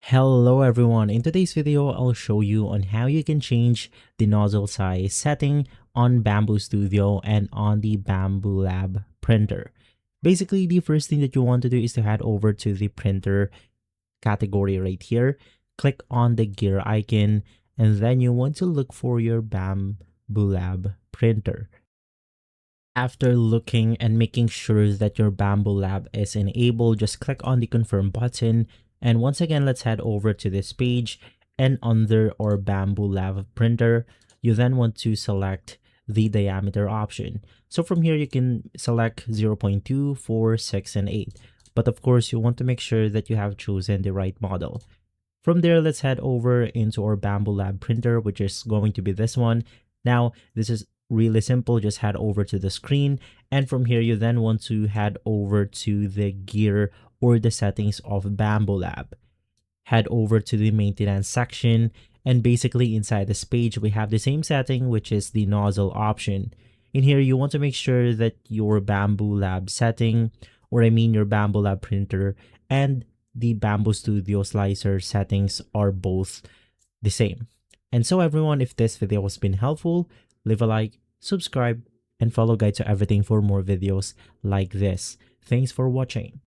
Hello everyone, in today's video I'll show you on how you can change the nozzle size setting on Bambu Studio and on the Bambu Lab printer. Basically, the first thing that you want to do is to head over to the printer category right here, click on the gear icon, and then you want to look for your Bambu Lab printer. After looking and making sure that your Bambu Lab is enabled, just click on the confirm button. And once again, let's head over to this page, and under our Bambu Lab printer, you then want to select the diameter option. So from here, you can select 0.2, 4, 6, and 8. But of course, you want to make sure that you have chosen the right model. From there, let's head over into our Bambu Lab printer, which is going to be this one. Now, this is really simple. Just head over to the screen, and from here, you then want to head over to the gear or the settings of Bambu Lab. Head over to the maintenance section, and basically inside this page, we have the same setting, which is the nozzle option. In here, you want to make sure that your Bambu Lab setting, or I mean your Bambu Lab printer, and the Bambu Studio slicer settings are both the same. And so everyone, if this video has been helpful, leave a like, subscribe, and follow Guide to Everything for more videos like this. Thanks for watching.